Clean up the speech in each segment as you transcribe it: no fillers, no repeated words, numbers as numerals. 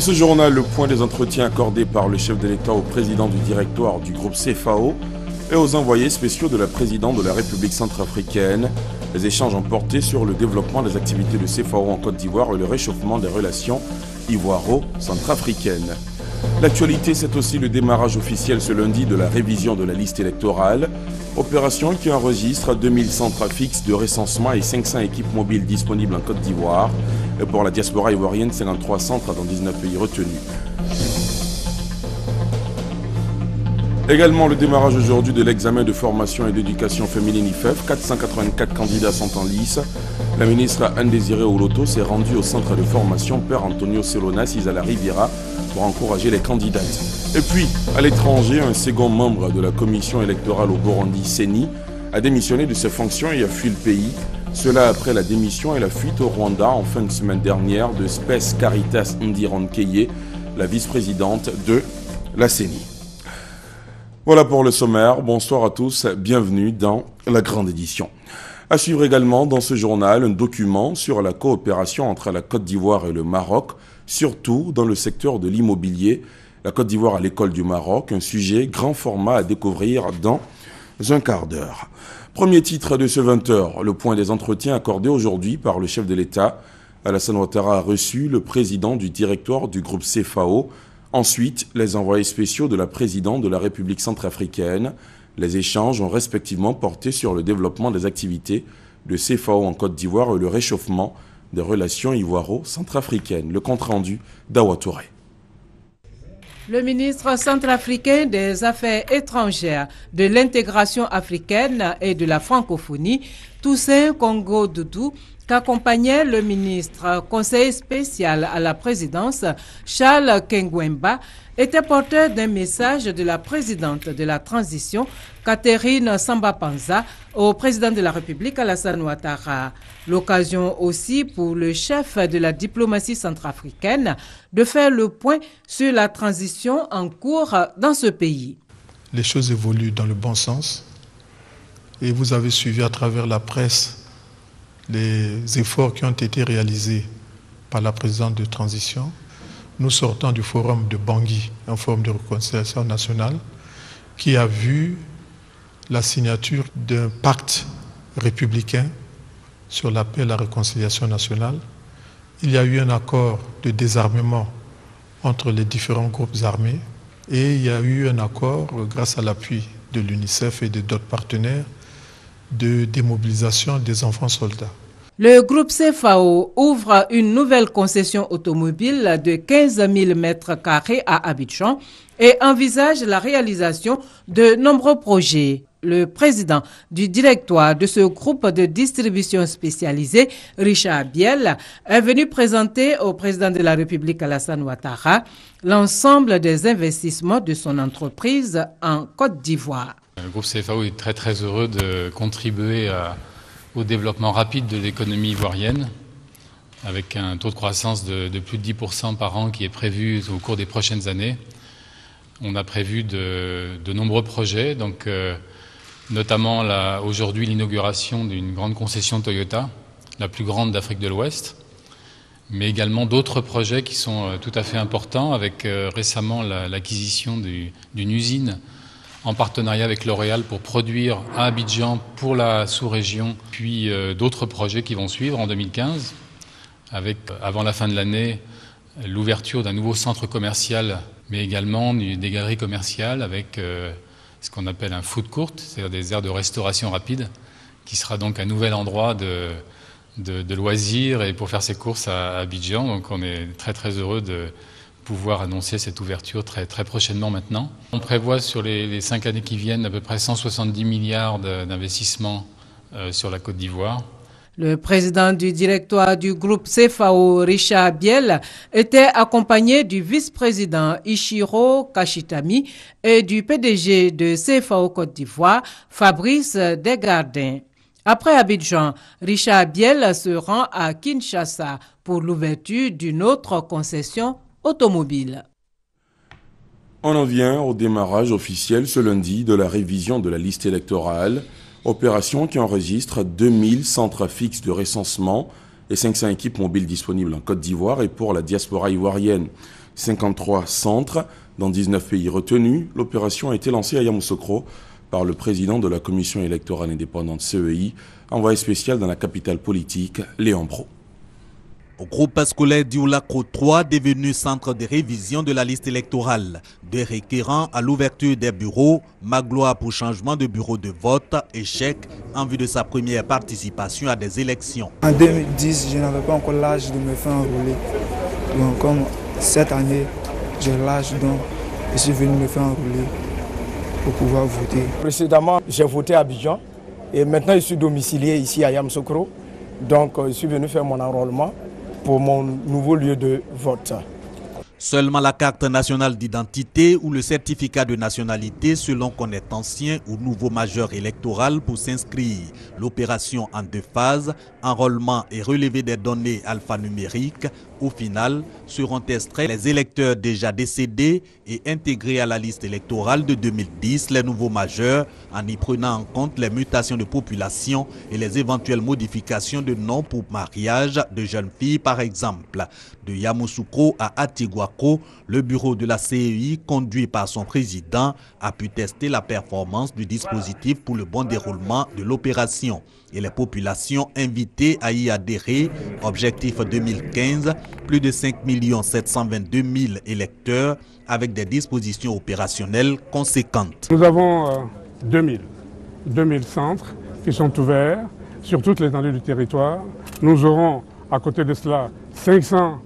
Dans ce journal, le point des entretiens accordés par le chef de l'État au président du directoire du groupe CFAO et aux envoyés spéciaux de la présidente de la République centrafricaine. Les échanges ont porté sur le développement des activités de CFAO en Côte d'Ivoire et le réchauffement des relations ivoiro-centrafricaines. L'actualité, c'est aussi le démarrage officiel ce lundi de la révision de la liste électorale. Opération qui enregistre 2000 centres fixes de recensement et 500 équipes mobiles disponibles en Côte d'Ivoire. Et pour la diaspora ivoirienne, 53 centres dans 19 pays retenus. Également le démarrage aujourd'hui de l'examen de formation et d'éducation féminine IFEF. 484 candidats sont en lice. La ministre Anne-Désirée Oloto s'est rendue au centre de formation Père Antonio Selonas à la Riviera pour encourager les candidates. Et puis, à l'étranger, un second membre de la commission électorale au Burundi, Seni, a démissionné de ses fonctions et a fui le pays. Cela après la démission et la fuite au Rwanda en fin de semaine dernière de Spes Caritas Ndironkeye, la vice-présidente de la Seni. Voilà pour le sommaire. Bonsoir à tous, bienvenue dans la grande édition. À suivre également dans ce journal un document sur la coopération entre la Côte d'Ivoire et le Maroc, surtout dans le secteur de l'immobilier. La Côte d'Ivoire à l'école du Maroc, un sujet grand format à découvrir dans un quart d'heure. Premier titre de ce 20h, le point des entretiens accordés aujourd'hui par le chef de l'État. Alassane Ouattara a reçu le président du directoire du groupe CFAO. Ensuite, les envoyés spéciaux de la présidente de la République centrafricaine. Les échanges ont respectivement porté sur le développement des activités de CFAO en Côte d'Ivoire et le réchauffement des relations ivoiro-centrafricaines. Le compte-rendu d'Awa Touré. Le ministre centrafricain des Affaires étrangères, de l'intégration africaine et de la francophonie, Toussaint Congo Doudou, qu'accompagnait le ministre conseiller spécial à la présidence, Charles Kengwemba, était porteur d'un message de la présidente de la transition, Catherine Samba-Panza, au président de la République, Alassane Ouattara. L'occasion aussi pour le chef de la diplomatie centrafricaine de faire le point sur la transition en cours dans ce pays. Les choses évoluent dans le bon sens et vous avez suivi à travers la presse les efforts qui ont été réalisés par la présidente de transition. Nous sortons du forum de Bangui, un forum de réconciliation nationale, qui a vu la signature d'un pacte républicain sur la paix et la réconciliation nationale. Il y a eu un accord de désarmement entre les différents groupes armés et il y a eu un accord, grâce à l'appui de l'UNICEF et de d'autres partenaires, de démobilisation des enfants soldats. Le groupe CFAO ouvre une nouvelle concession automobile de 15 000 m² à Abidjan et envisage la réalisation de nombreux projets. Le président du directoire de ce groupe de distribution spécialisé, Richard Biel, est venu présenter au président de la République, Alassane Ouattara, l'ensemble des investissements de son entreprise en Côte d'Ivoire. Le groupe CFAO est très heureux de contribuer au développement rapide de l'économie ivoirienne, avec un taux de croissance de plus de 10% par an qui est prévu au cours des prochaines années. On a prévu de nombreux projets, donc notamment aujourd'hui l'inauguration d'une grande concession Toyota, la plus grande d'Afrique de l'Ouest, mais également d'autres projets qui sont tout à fait importants, avec récemment l'acquisition d'une usine en partenariat avec L'Oréal pour produire à Abidjan pour la sous-région, puis d'autres projets qui vont suivre en 2015, avec avant la fin de l'année l'ouverture d'un nouveau centre commercial, mais également des galeries commerciales avec ce qu'on appelle un food court, c'est-à-dire des aires de restauration rapide, qui sera donc un nouvel endroit de loisirs et pour faire ses courses à Abidjan. Donc on est très heureux de pouvoir annoncer cette ouverture très prochainement maintenant. On prévoit sur les 5 années qui viennent à peu près 170 milliards d'investissements sur la Côte d'Ivoire. Le président du directoire du groupe CFAO, Richard Biel, était accompagné du vice-président Ichiro Kashitami et du PDG de CFAO Côte d'Ivoire, Fabrice Desgardins. Après Abidjan, Richard Biel se rend à Kinshasa pour l'ouverture d'une autre concession automobile. On en vient au démarrage officiel ce lundi de la révision de la liste électorale, opération qui enregistre 2000 centres fixes de recensement et 500 équipes mobiles disponibles en Côte d'Ivoire et pour la diaspora ivoirienne. 53 centres dans 19 pays retenus. L'opération a été lancée à Yamoussoukro par le président de la commission électorale indépendante CEI, envoyé spécial dans la capitale politique, Léon Pro. Au groupe scolaire d'Ioulako 3, devenu centre de révision de la liste électorale, des requérants à l'ouverture des bureaux, Magloire pour changement de bureau de vote, échec en vue de sa première participation à des élections. En 2010, je n'avais pas encore l'âge de me faire enrôler. Donc comme cette année, j'ai l'âge, donc je suis venu me faire enrôler pour pouvoir voter. Précédemment, j'ai voté à Abidjan et maintenant je suis domicilié ici à Yamoussoukro. Donc je suis venu faire mon enrôlement pour mon nouveau lieu de vote. Seulement la carte nationale d'identité ou le certificat de nationalité selon qu'on est ancien ou nouveau majeur électoral pour s'inscrire. L'opération en 2 phases, enrôlement et relevé des données alphanumériques. Au final, seront extraits les électeurs déjà décédés et intégrés à la liste électorale de 2010, les nouveaux majeurs, en y prenant en compte les mutations de population et les éventuelles modifications de nom pour mariage de jeunes filles par exemple. De Yamoussoukro à Atiguako, le bureau de la CEI, conduit par son président, a pu tester la performance du dispositif pour le bon déroulement de l'opération. Et les populations invitées à y adhérer, objectif 2015, plus de 5 722 000 électeurs avec des dispositions opérationnelles conséquentes. Nous avons 2000 centres qui sont ouverts sur toute l'étendue du territoire. Nous aurons à côté de cela 500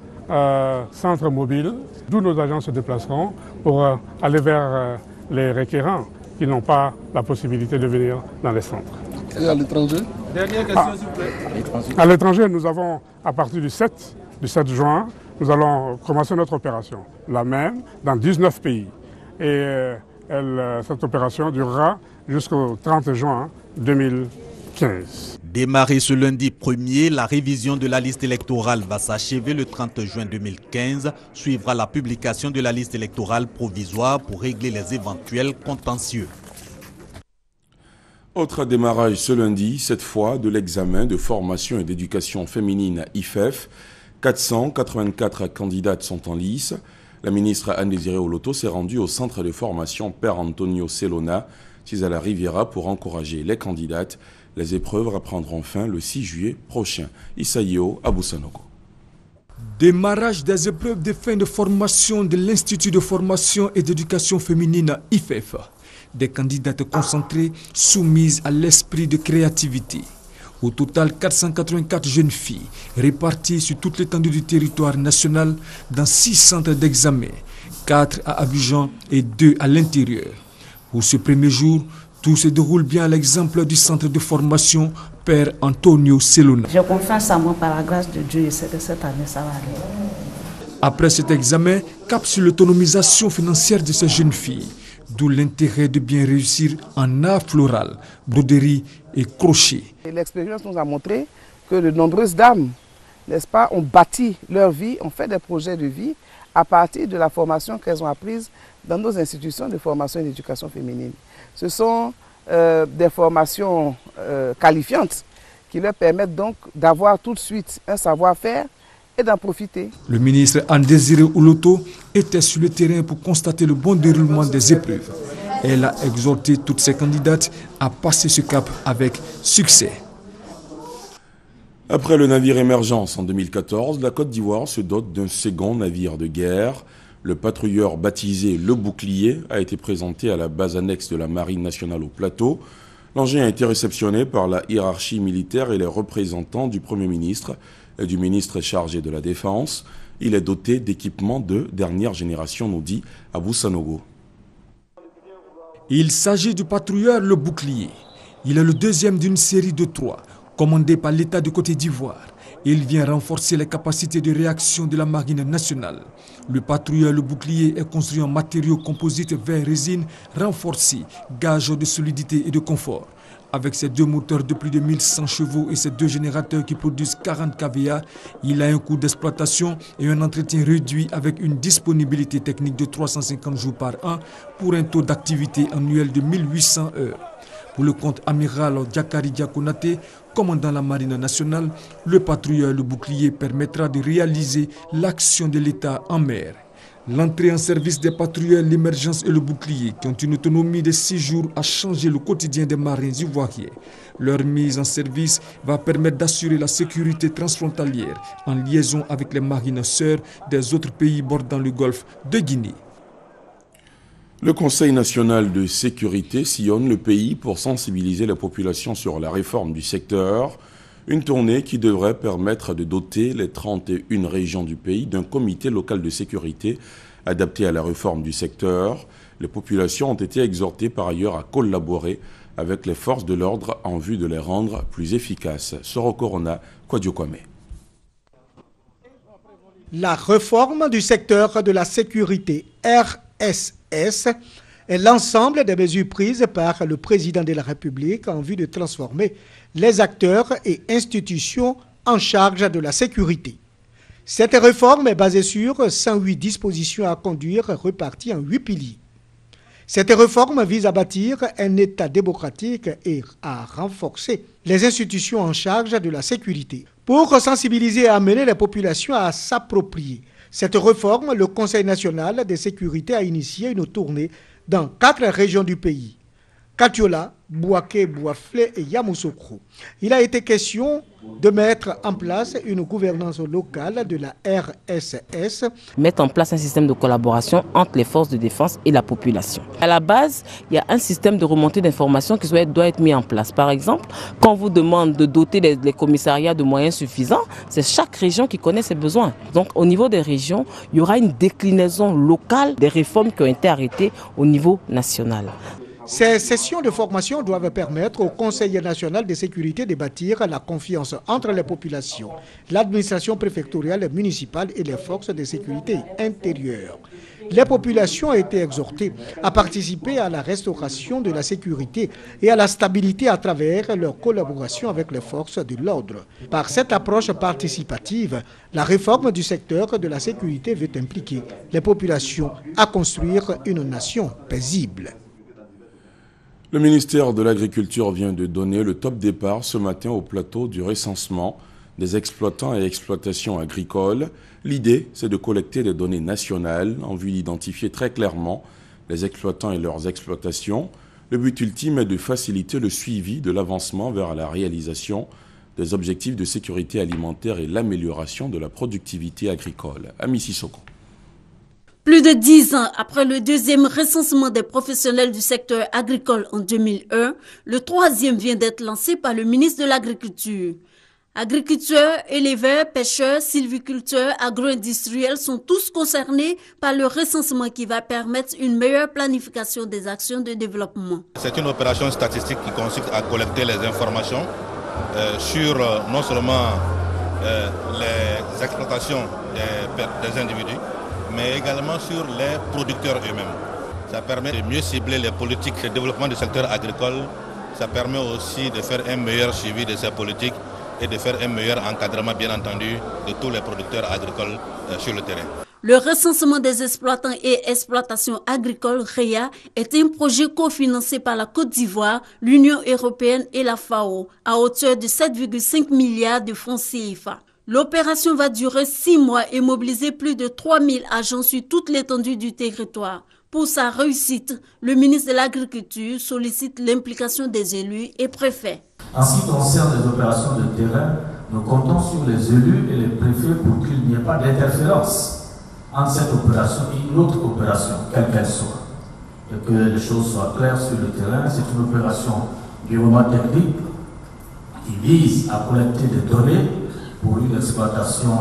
centres mobiles, d'où nos agents se déplaceront pour aller vers les requérants qui n'ont pas la possibilité de venir dans les centres. Et à l'étranger? Dernière question, s'il vous plaît. À l'étranger, nous avons, à partir du 7 juin, nous allons commencer notre opération, la même, dans 19 pays. Et cette opération durera jusqu'au 30 juin 2015. Démarrée ce lundi 1er, la révision de la liste électorale va s'achever le 30 juin 2015. Suivra la publication de la liste électorale provisoire pour régler les éventuels contentieux. Autre démarrage ce lundi, cette fois de l'examen de formation et d'éducation féminine IFEF. 484 candidates sont en lice. La ministre Anne-Désirée Oloto s'est rendue au centre de formation Père Antonio Selona, à la Riviera, pour encourager les candidates. Les épreuves reprendront fin le 6 juillet prochain. Isaïo Aboussanogo. Démarrage des épreuves de fin de formation de l'Institut de formation et d'éducation féminine IFEF. Des candidates concentrées soumises à l'esprit de créativité. Au total, 484 jeunes filles réparties sur toute l'étendue du territoire national dans 6 centres d'examen, 4 à Abidjan et 2 à l'intérieur. Pour ce premier jour, tout se déroule bien à l'exemple du centre de formation Père Antonio Selona. J'ai confiance en moi par la grâce de Dieu et cette année, ça va aller. Après cet examen, cap sur l'autonomisation financière de ces jeunes filles, d'où l'intérêt de bien réussir en art floral, broderie et crochet. L'expérience nous a montré que de nombreuses dames, n'est-ce pas, ont bâti leur vie, ont fait des projets de vie à partir de la formation qu'elles ont apprise dans nos institutions de formation et d'éducation féminine. Ce sont des formations qualifiantes qui leur permettent donc d'avoir tout de suite un savoir-faire et d'en profiter. Le ministre Anne-Désirée Oloto était sur le terrain pour constater le bon déroulement des épreuves. Elle a exhorté toutes ses candidates à passer ce cap avec succès. Après le navire Émergence en 2014, la Côte d'Ivoire se dote d'un second navire de guerre. Le patrouilleur baptisé Le Bouclier a été présenté à la base annexe de la Marine nationale au Plateau. L'engin a été réceptionné par la hiérarchie militaire et les représentants du Premier ministre et du ministre chargé de la Défense. Il est doté d'équipements de dernière génération, nous dit Abou Sanogo. Il s'agit du patrouilleur Le Bouclier. Il est le deuxième d'une série de 3, commandé par l'État de Côte d'Ivoire. Il vient renforcer les capacités de réaction de la Marine nationale. Le patrouilleur Le Bouclier est construit en matériaux composites verre résine renforcés, gage de solidité et de confort. Avec ses 2 moteurs de plus de 1100 chevaux et ses 2 générateurs qui produisent 40 kVA, il a un coût d'exploitation et un entretien réduit avec une disponibilité technique de 350 jours par an pour un taux d'activité annuel de 1800 heures. Pour le compte amiral Diakari Diakonate, commandant la Marine nationale, le patrouilleur Le Bouclier permettra de réaliser l'action de l'État en mer. L'entrée en service des patrouilleurs, l'émergence et le bouclier, qui ont une autonomie de 6 jours, a changé le quotidien des marins ivoiriens. Leur mise en service va permettre d'assurer la sécurité transfrontalière en liaison avec les marines sœurs des autres pays bordant le golfe de Guinée. Le Conseil national de sécurité sillonne le pays pour sensibiliser la population sur la réforme du secteur. Une tournée qui devrait permettre de doter les 31 régions du pays d'un comité local de sécurité adapté à la réforme du secteur. Les populations ont été exhortées par ailleurs à collaborer avec les forces de l'ordre en vue de les rendre plus efficaces. Soro Corona, Kwadio Kwame. La réforme du secteur de la sécurité RSS est l'ensemble des mesures prises par le président de la République en vue de transformer les acteurs et institutions en charge de la sécurité. Cette réforme est basée sur 108 dispositions à conduire reparties en 8 piliers. Cette réforme vise à bâtir un État démocratique et à renforcer les institutions en charge de la sécurité. Pour sensibiliser et amener les populations à s'approprier cette réforme, le Conseil national de sécurité a initié une tournée dans 4 régions du pays: Katiola, Bouaké, Bouaflé et Yamoussoukro. Il a été question de mettre en place une gouvernance locale de la RSS. Mettre en place un système de collaboration entre les forces de défense et la population. À la base, il y a un système de remontée d'informations qui doit être mis en place. Par exemple, quand on vous demande de doter les commissariats de moyens suffisants, c'est chaque région qui connaît ses besoins. Donc au niveau des régions, il y aura une déclinaison locale des réformes qui ont été arrêtées au niveau national. Ces sessions de formation doivent permettre au Conseil national de sécurité de bâtir la confiance entre les populations, l'administration préfectorale et municipale et les forces de sécurité intérieure. Les populations ont été exhortées à participer à la restauration de la sécurité et à la stabilité à travers leur collaboration avec les forces de l'ordre. Par cette approche participative, la réforme du secteur de la sécurité veut impliquer les populations à construire une nation paisible. Le ministère de l'Agriculture vient de donner le top départ ce matin au plateau du recensement des exploitants et exploitations agricoles. L'idée, c'est de collecter des données nationales en vue d'identifier très clairement les exploitants et leurs exploitations. Le but ultime est de faciliter le suivi de l'avancement vers la réalisation des objectifs de sécurité alimentaire et l'amélioration de la productivité agricole. Ami Sissoko. Plus de 10 ans après le deuxième recensement des professionnels du secteur agricole en 2001, le troisième vient d'être lancé par le ministre de l'Agriculture. Agriculteurs, éleveurs, pêcheurs, sylviculteurs, agro-industriels sont tous concernés par le recensement qui va permettre une meilleure planification des actions de développement. C'est une opération statistique qui consiste à collecter les informations sur non seulement les exploitations des individus, mais également sur les producteurs eux-mêmes. Ça permet de mieux cibler les politiques de développement du secteur agricole. Ça permet aussi de faire un meilleur suivi de ces politiques et de faire un meilleur encadrement, bien entendu, de tous les producteurs agricoles sur le terrain. Le recensement des exploitants et exploitations agricoles REA est un projet cofinancé par la Côte d'Ivoire, l'Union européenne et la FAO, à hauteur de 7,5 milliards de francs CFA. L'opération va durer 6 mois et mobiliser plus de 3000 agents sur toute l'étendue du territoire. Pour sa réussite, le ministre de l'Agriculture sollicite l'implication des élus et préfets. En ce qui concerne les opérations de terrain, nous comptons sur les élus et les préfets pour qu'il n'y ait pas d'interférence entre cette opération et une autre opération, quelle qu'elle soit. Et que les choses soient claires sur le terrain. C'est une opération purement technique qui vise à collecter des données pour une exploitation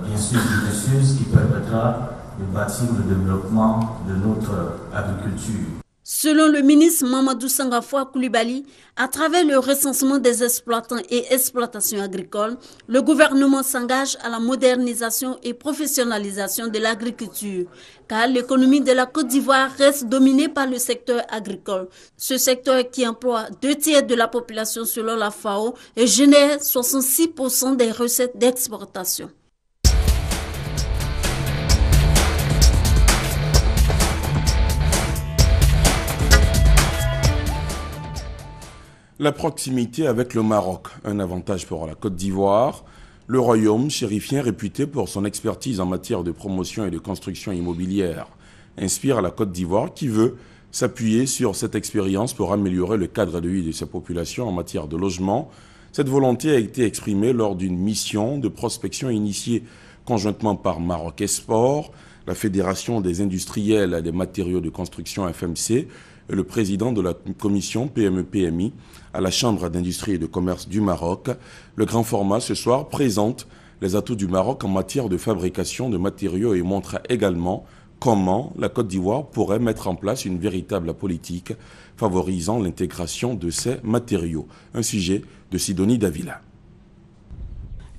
bien sûr minutieuse qui permettra de bâtir le développement de notre agriculture. Selon le ministre Mamadou Sangafoua Koulibaly, à travers le recensement des exploitants et exploitations agricoles, le gouvernement s'engage à la modernisation et professionnalisation de l'agriculture, car l'économie de la Côte d'Ivoire reste dominée par le secteur agricole. Ce secteur qui emploie 2/3 de la population selon la FAO et génère 66% des recettes d'exportation. La proximité avec le Maroc, un avantage pour la Côte d'Ivoire. Le royaume chérifien, réputé pour son expertise en matière de promotion et de construction immobilière, inspire la Côte d'Ivoire qui veut s'appuyer sur cette expérience pour améliorer le cadre de vie de sa population en matière de logement. Cette volonté a été exprimée lors d'une mission de prospection initiée conjointement par Maroc Export, la Fédération des industriels et des matériaux de construction FMC et le président de la commission PME-PMI à la Chambre d'industrie et de commerce du Maroc. Le grand format ce soir présente les atouts du Maroc en matière de fabrication de matériaux et montre également comment la Côte d'Ivoire pourrait mettre en place une véritable politique favorisant l'intégration de ces matériaux. Un sujet de Sidonie Davila.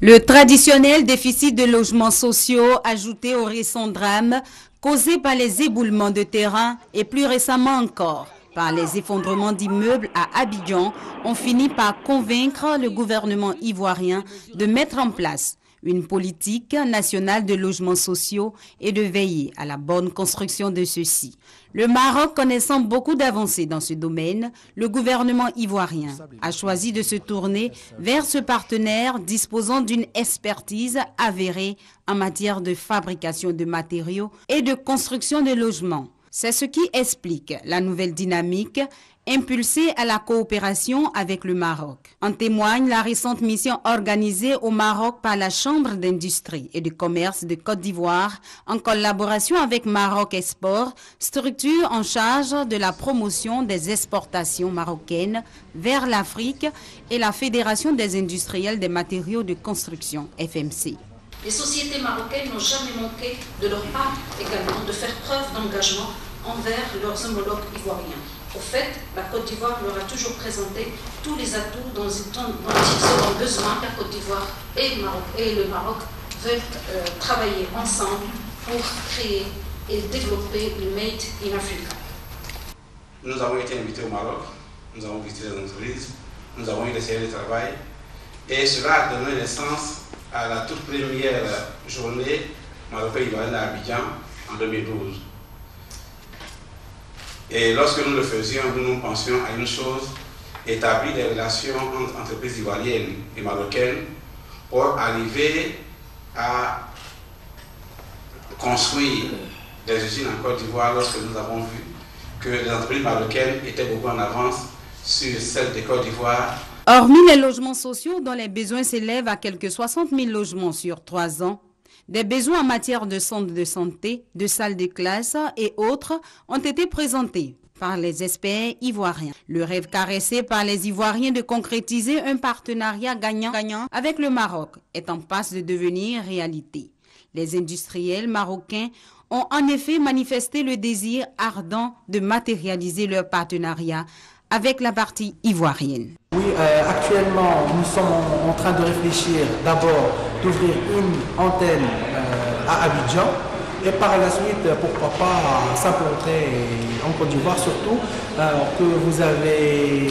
Le traditionnel déficit de logements sociaux ajouté au récent drame causé par les éboulements de terrain et plus récemment encore par les effondrements d'immeubles à Abidjan ont fini par convaincre le gouvernement ivoirien de mettre en place une politique nationale de logements sociaux et de veiller à la bonne construction de ceux-ci. Le Maroc connaissant beaucoup d'avancées dans ce domaine, le gouvernement ivoirien a choisi de se tourner vers ce partenaire disposant d'une expertise avérée en matière de fabrication de matériaux et de construction de logements. C'est ce qui explique la nouvelle dynamique impulsée à la coopération avec le Maroc. En témoigne la récente mission organisée au Maroc par la Chambre d'industrie et de commerce de Côte d'Ivoire en collaboration avec Maroc Export, structure en charge de la promotion des exportations marocaines vers l'Afrique, et la Fédération des industriels des matériaux de construction, FMC. Les sociétés marocaines n'ont jamais manqué de leur part également de faire preuve d'engagement envers leurs homologues ivoiriens. Au fait, la Côte d'Ivoire leur a toujours présenté tous les atouts dont ils auront besoin. La Côte d'Ivoire et le Maroc veulent travailler ensemble pour créer et développer le Made in Africa. Nous avons été invités au Maroc, nous avons visité les entreprises, nous avons eu des séries de travail, et cela a donné naissance à la toute première journée marocaine-ivoirienne à Abidjan en 2012. Et lorsque nous le faisions, nous pensions à une chose, établir des relations entre entreprises ivoiriennes et marocaines pour arriver à construire des usines en Côte d'Ivoire lorsque nous avons vu que les entreprises marocaines étaient beaucoup en avance sur celles de Côte d'Ivoire. Hormis les logements sociaux dont les besoins s'élèvent à quelques 60 000 logements sur 3 ans, des besoins en matière de centres de santé, de salles de classe et autres ont été présentés par les experts ivoiriens. Le rêve caressé par les Ivoiriens de concrétiser un partenariat gagnant-gagnant avec le Maroc est en passe de devenir réalité. Les industriels marocains ont en effet manifesté le désir ardent de matérialiser leur partenariat avec la partie ivoirienne. Oui, actuellement, nous sommes en train de réfléchir d'abord d'ouvrir une antenne à Abidjan et par la suite, pourquoi pas s'implanter en Côte d'Ivoire, surtout que vous avez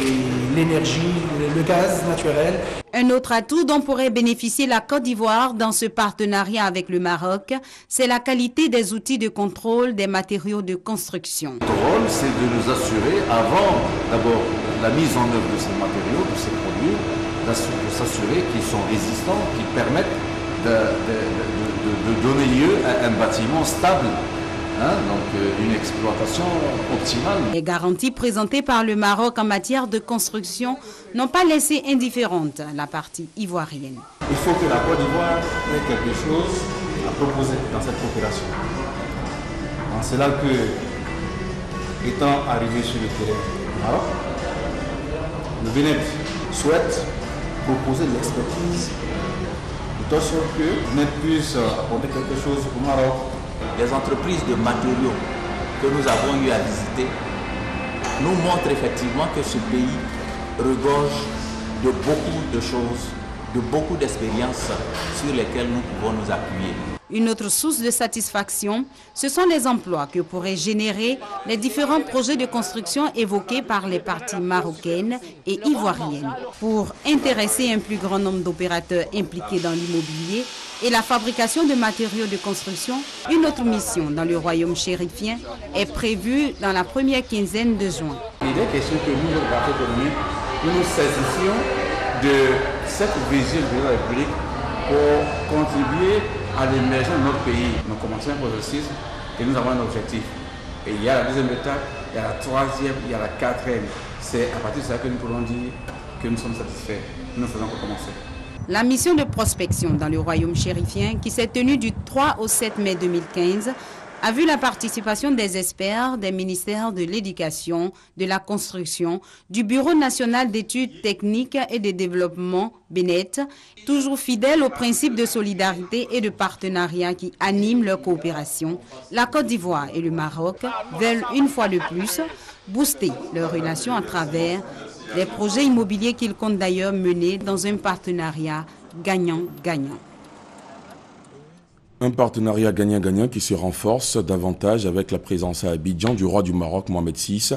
l'énergie, le gaz naturel. Un autre atout dont pourrait bénéficier la Côte d'Ivoire dans ce partenariat avec le Maroc, c'est la qualité des outils de contrôle des matériaux de construction. Notre rôle, c'est de nous assurer, avant d'abord la mise en œuvre de ces matériaux, de ces produits, de s'assurer qu'ils sont résistants, qu'ils permettent de donner lieu à un bâtiment stable. Donc une exploitation optimale. Les garanties présentées par le Maroc en matière de construction n'ont pas laissé indifférente la partie ivoirienne. Il faut que la Côte d'Ivoire ait quelque chose à proposer dans cette coopération. C'est là que, étant arrivé sur le terrain du Maroc, le Bénin souhaite proposer de l'expertise de telle sorte que le Bénin puisse apporter quelque chose au Maroc. Les entreprises de matériaux que nous avons eu à visiter nous montrent effectivement que ce pays regorge de beaucoup de choses, de beaucoup d'expériences sur lesquelles nous pouvons nous appuyer. Une autre source de satisfaction, ce sont les emplois que pourraient générer les différents projets de construction évoqués par les parties marocaines et ivoiriennes. Pour intéresser un plus grand nombre d'opérateurs impliqués dans l'immobilier et la fabrication de matériaux de construction, une autre mission dans le royaume chérifien est prévue dans la première quinzaine de juin. Il est question que nous, le parti économique, nous nous saisissions de cette vision de la République pour contribuer à l'émergence de notre pays. Nous commençons un processus et nous avons un objectif. Et il y a la deuxième étape, il y a la troisième, il y a la quatrième. C'est à partir de ça que nous pourrons dire que nous sommes satisfaits. Nous ne faisons que commencer. La mission de prospection dans le royaume chérifien, qui s'est tenue du 3 au 7 mai 2015, a vu la participation des experts des ministères de l'Éducation, de la Construction, du Bureau national d'études techniques et de développement, BNET, toujours fidèles aux principes de solidarité et de partenariat qui animent leur coopération. La Côte d'Ivoire et le Maroc veulent une fois de plus booster leurs relations à travers des projets immobiliers qu'ils comptent d'ailleurs mener dans un partenariat gagnant-gagnant. Un partenariat gagnant-gagnant qui se renforce davantage avec la présence à Abidjan du roi du Maroc, Mohamed VI.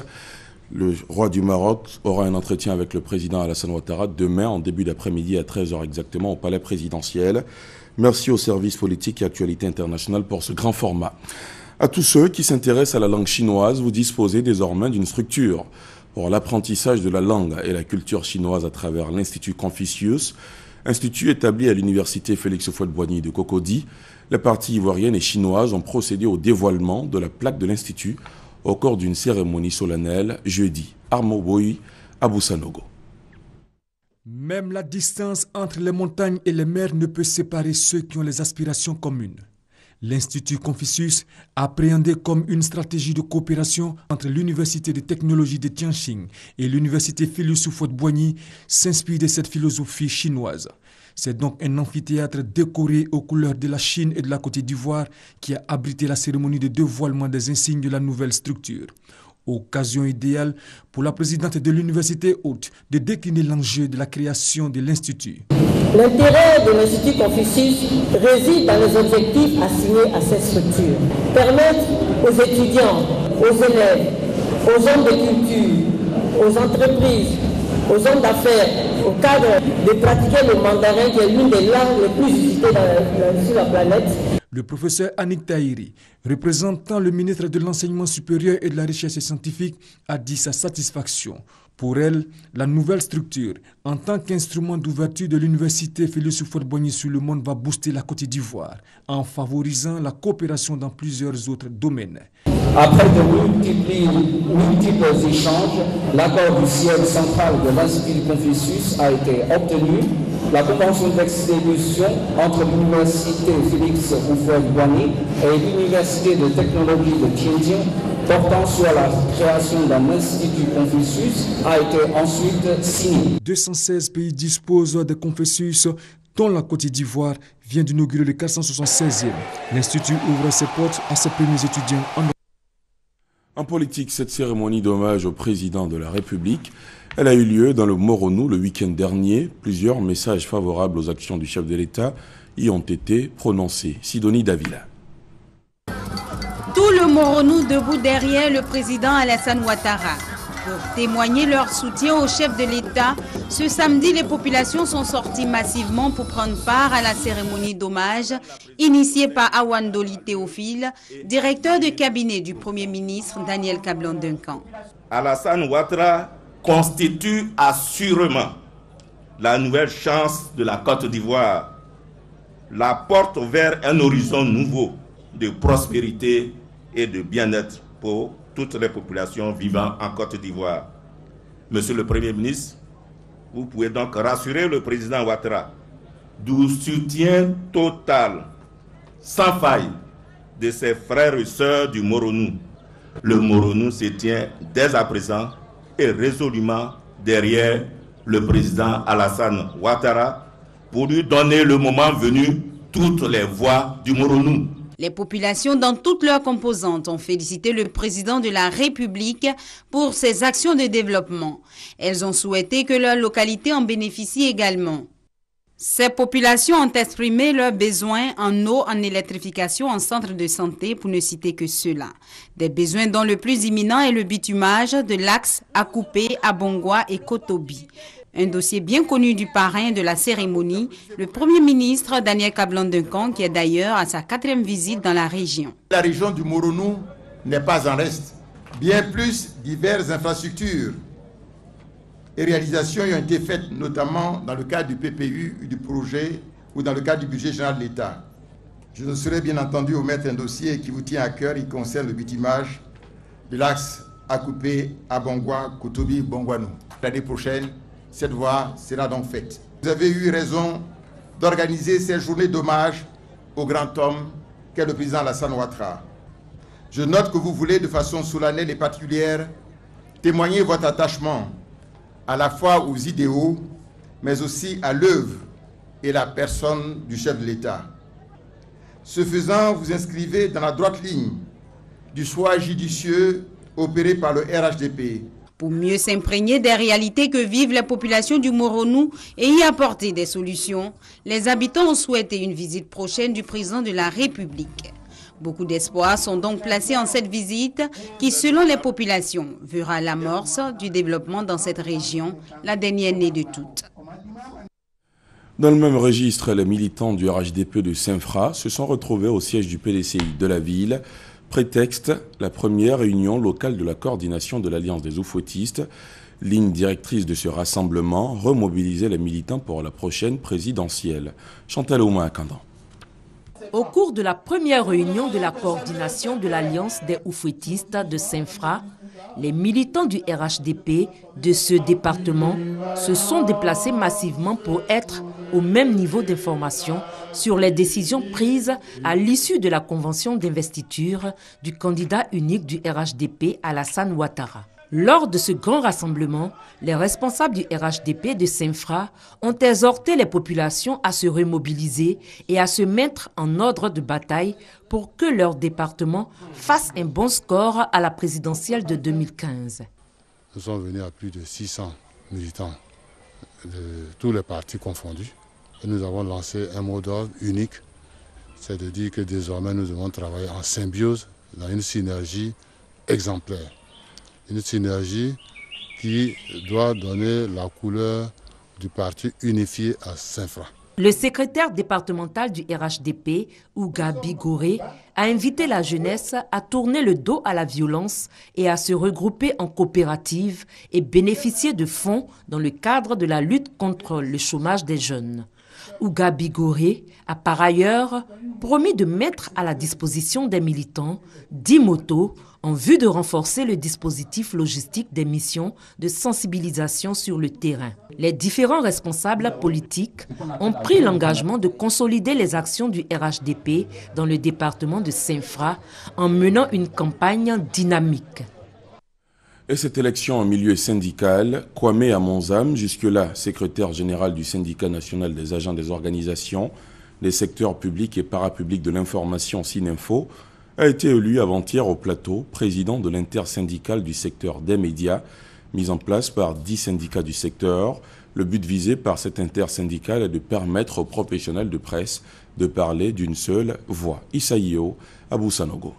Le roi du Maroc aura un entretien avec le président Alassane Ouattara demain en début d'après-midi à 13h exactement au palais présidentiel. Merci au service politique et actualité internationale pour ce grand format. À tous ceux qui s'intéressent à la langue chinoise, vous disposez désormais d'une structure pour l'apprentissage de la langue et la culture chinoise à travers l'Institut Confucius, institut établi à l'université Félix Houphouët-Boigny de Cocody. Les parties ivoiriennes et chinoises ont procédé au dévoilement de la plaque de l'Institut au cours d'une cérémonie solennelle jeudi. Armo Boyi, Abou Sanogo. Même la distance entre les montagnes et les mers ne peut séparer ceux qui ont les aspirations communes. L'Institut Confucius, appréhendé comme une stratégie de coopération entre l'Université de technologie de Tianjin et l'Université Félix Houphouët-Boigny, s'inspire de cette philosophie chinoise. C'est donc un amphithéâtre décoré aux couleurs de la Chine et de la Côte d'Ivoire qui a abrité la cérémonie de dévoilement des insignes de la nouvelle structure. Occasion idéale pour la présidente de l'université haute de décliner l'enjeu de la création de l'Institut. L'intérêt de l'Institut Confucius réside dans les objectifs assignés à cette structure. Permettre aux étudiants, aux élèves, aux hommes de culture, aux entreprises, aux hommes d'affaires, aux cadres de pratiquer le mandarin qui est l'une des langues les plus usitées sur la planète. Le professeur Annick Tahiri, représentant le ministre de l'Enseignement supérieur et de la Recherche scientifique, a dit sa satisfaction. Pour elle, la nouvelle structure, en tant qu'instrument d'ouverture de l'université Félix Houphouët-Boigny sur le monde, va booster la Côte d'Ivoire en favorisant la coopération dans plusieurs autres domaines. Après de multiples échanges, l'accord du siège central de l'Institut Confucius a été obtenu. La convention d'exécution entre l'Université Félix Houphouët-Boigny et l'Université de technologie de Tianjin portant sur la création d'un institut Confucius a été ensuite signée. 216 pays disposent de Confucius, dont la Côte d'Ivoire vient d'inaugurer le 476e. L'Institut ouvre ses portes à ses premiers étudiants en politique. Cette cérémonie d'hommage au président de la République, elle a eu lieu dans le Moronou le week-end dernier. Plusieurs messages favorables aux actions du chef de l'État y ont été prononcés. Sidonie Davila. Tout le Moronou debout derrière le président Alassane Ouattara. Pour témoigner leur soutien au chef de l'État, ce samedi, les populations sont sorties massivement pour prendre part à la cérémonie d'hommage initiée par Awandoli Théophile, directeur de cabinet du Premier ministre Daniel Kablan-Duncan. Alassane Ouattara constitue assurément la nouvelle chance de la Côte d'Ivoire, la porte vers un horizon nouveau de prospérité et de bien-être pour toutes les populations vivant en Côte d'Ivoire. Monsieur le Premier ministre, vous pouvez donc rassurer le président Ouattara du soutien total, sans faille, de ses frères et sœurs du Moronou. Le Moronou se tient dès à présent et résolument derrière le président Alassane Ouattara pour lui donner le moment venu toutes les voix du Moronou. Les populations dans toutes leurs composantes ont félicité le président de la République pour ses actions de développement. Elles ont souhaité que leur localité en bénéficie également. Ces populations ont exprimé leurs besoins en eau, en électrification, en centre de santé, pour ne citer que ceux-là. Des besoins dont le plus imminent est le bitumage de l'axe Akupé, Abongwa et Kotobi. Un dossier bien connu du parrain de la cérémonie, le Premier ministre Daniel Kablan-Duncan, qui est d'ailleurs à sa 4e visite dans la région. La région du Moronou n'est pas en reste. Bien plus, diverses infrastructures et réalisations ont été faites, notamment dans le cadre du PPU, du projet ou dans le cadre du budget général de l'État. Je ne saurais bien entendu omettre un dossier qui vous tient à cœur, il concerne le bitumage de l'axe Akupé, Abongwa, Kotobi, Bongwanou. L'année prochaine, cette voie sera donc faite. Vous avez eu raison d'organiser cette journée d'hommage au grand homme qu'est le président Alassane Ouattara. Je note que vous voulez de façon solennelle et particulière témoigner votre attachement à la fois aux idéaux, mais aussi à l'œuvre et la personne du chef de l'État. Ce faisant, vous inscrivez dans la droite ligne du choix judicieux opéré par le RHDP. Pour mieux s'imprégner des réalités que vivent les populations du Moronou et y apporter des solutions, les habitants ont souhaité une visite prochaine du président de la République. Beaucoup d'espoirs sont donc placés en cette visite qui, selon les populations, verra l'amorce du développement dans cette région, la dernière née de toutes. Dans le même registre, les militants du RHDP de Saint-Fra se sont retrouvés au siège du PDCI de la ville. Prétexte, la première réunion locale de la coordination de l'Alliance des oufouettistes. Ligne directrice de ce rassemblement, remobiliser les militants pour la prochaine présidentielle. Chantal Ouma à Kandan. Au cours de la première réunion de la coordination de l'Alliance des oufouettistes de Saint-Fra, les militants du RHDP de ce département se sont déplacés massivement pour être au même niveau d'information sur les décisions prises à l'issue de la convention d'investiture du candidat unique du RHDP, Alassane Ouattara. Lors de ce grand rassemblement, les responsables du RHDP de Saint-Fra ont exhorté les populations à se remobiliser et à se mettre en ordre de bataille pour que leur département fasse un bon score à la présidentielle de 2015. Nous sommes venus à plus de 600 militants de tous les partis confondus. Et nous avons lancé un mot d'ordre unique, c'est de dire que désormais nous devons travailler en symbiose dans une synergie exemplaire. Une synergie qui doit donner la couleur du parti unifié à Saint-Fra. Le secrétaire départemental du RHDP, Ouga Bigoré, a invité la jeunesse à tourner le dos à la violence et à se regrouper en coopérative et bénéficier de fonds dans le cadre de la lutte contre le chômage des jeunes. Ouga Bigoré a par ailleurs promis de mettre à la disposition des militants 10 motos en vue de renforcer le dispositif logistique des missions de sensibilisation sur le terrain. Les différents responsables politiques ont pris l'engagement de consolider les actions du RHDP dans le département de Saint-Fra en menant une campagne dynamique. Et cette élection en milieu syndical, Kwame Amonzam, jusque-là secrétaire général du syndicat national des agents des organisations, des secteurs publics et parapublics de l'information Sininfo, a été élu avant-hier au plateau président de l'intersyndicale du secteur des médias, mise en place par 10 syndicats du secteur. Le but visé par cette intersyndicale est de permettre aux professionnels de presse de parler d'une seule voix. Isaïo Aboussanogo.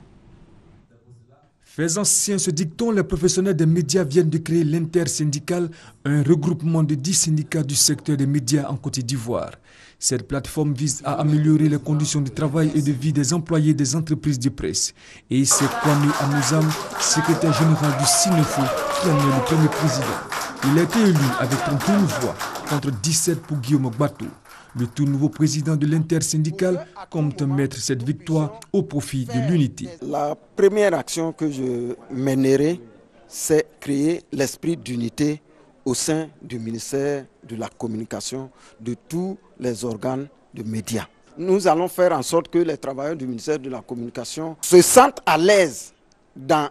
Faisant sien ce dicton, les professionnels des médias viennent de créer l'intersyndicale, un regroupement de 10 syndicats du secteur des médias en Côte d'Ivoire. Cette plateforme vise à améliorer les conditions de travail et de vie des employés des entreprises de presse. Et c'est Kwame Amonzam, secrétaire général du Sininfo, qui en est le premier président. Il a été élu avec 31 voix contre 17 pour Guillaume Gbato. Le tout nouveau président de l'intersyndicale compte mettre cette victoire au profit de l'unité. La première action que je mènerai, c'est créer l'esprit d'unité au sein du ministère de la Communication, de tous les organes de médias. Nous allons faire en sorte que les travailleurs du ministère de la Communication se sentent à l'aise dans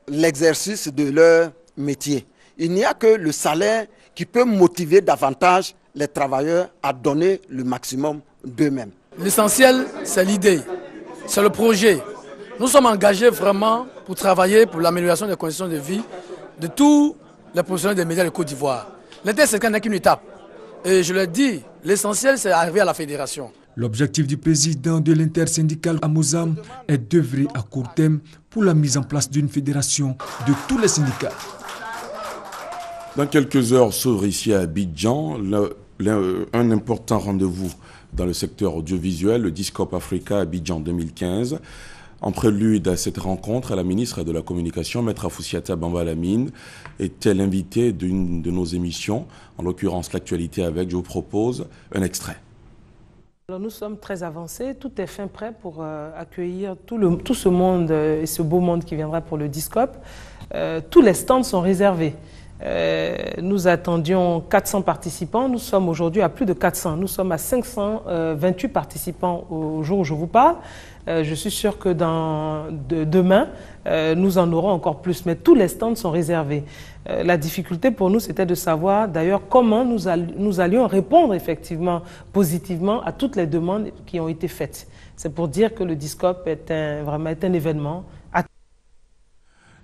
l'exercice de leur métier. Il n'y a que le salaire qui peut motiver davantage les travailleurs à donner le maximum d'eux-mêmes. L'essentiel, c'est l'idée, c'est le projet. Nous sommes engagés vraiment pour travailler pour l'amélioration des conditions de vie de tous les professionnels des médias de Côte d'Ivoire. L'intersyndicale n'est qu'une étape. Et je le dis, l'essentiel, c'est arriver à la fédération. L'objectif du président de l'intersyndicale Amonzam est d'œuvrer à court terme pour la mise en place d'une fédération de tous les syndicats. Dans quelques heures, s'ouvre ici à Abidjan un important rendez-vous dans le secteur audiovisuel, le Discope Africa Abidjan 2015. En prélude à cette rencontre, la ministre de la Communication, Maître Afoussiata Bamba-Lamine, était l'invitée d'une de nos émissions, en l'occurrence l'actualité avec. Je vous propose un extrait. Alors nous sommes très avancés, tout est fin prêt pour accueillir tout ce monde et ce beau monde qui viendra pour le Discope. Tous les stands sont réservés. Nous attendions 400 participants, nous sommes aujourd'hui à plus de 400. Nous sommes à 528 participants au jour où je vous parle. Je suis sûr que demain, nous en aurons encore plus, mais tous les stands sont réservés. La difficulté pour nous, c'était de savoir d'ailleurs comment nous allions répondre effectivement positivement à toutes les demandes qui ont été faites. C'est pour dire que le Discope est vraiment un événement.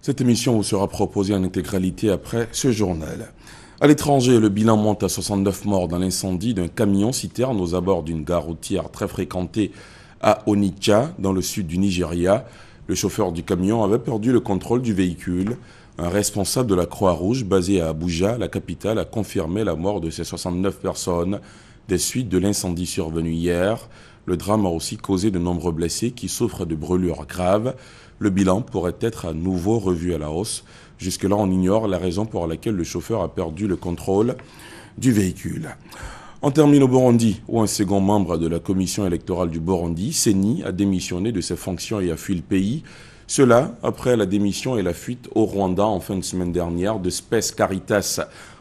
Cette émission vous sera proposée en intégralité après ce journal. À l'étranger, le bilan monte à 69 morts dans l'incendie d'un camion-citerne aux abords d'une gare routière très fréquentée à Onitsha, dans le sud du Nigeria. Le chauffeur du camion avait perdu le contrôle du véhicule. Un responsable de la Croix-Rouge, basé à Abuja, la capitale, a confirmé la mort de ces 69 personnes des suites de l'incendie survenu hier. Le drame a aussi causé de nombreux blessés qui souffrent de brûlures graves. Le bilan pourrait être à nouveau revu à la hausse. Jusque-là, on ignore la raison pour laquelle le chauffeur a perdu le contrôle du véhicule. On termine au Burundi, où un second membre de la commission électorale du Burundi, Seni, a démissionné de ses fonctions et a fui le pays. Cela après la démission et la fuite au Rwanda en fin de semaine dernière de Space Caritas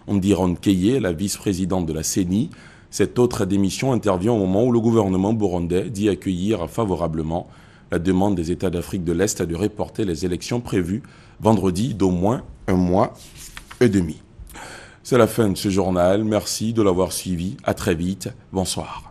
Ndironkeye, la vice-présidente de la CENI. Cette autre démission intervient au moment où le gouvernement burundais dit accueillir favorablement la demande des États d'Afrique de l'Est de reporter les élections prévues vendredi d'au moins 1 mois et demi. C'est la fin de ce journal. Merci de l'avoir suivi. À très vite. Bonsoir.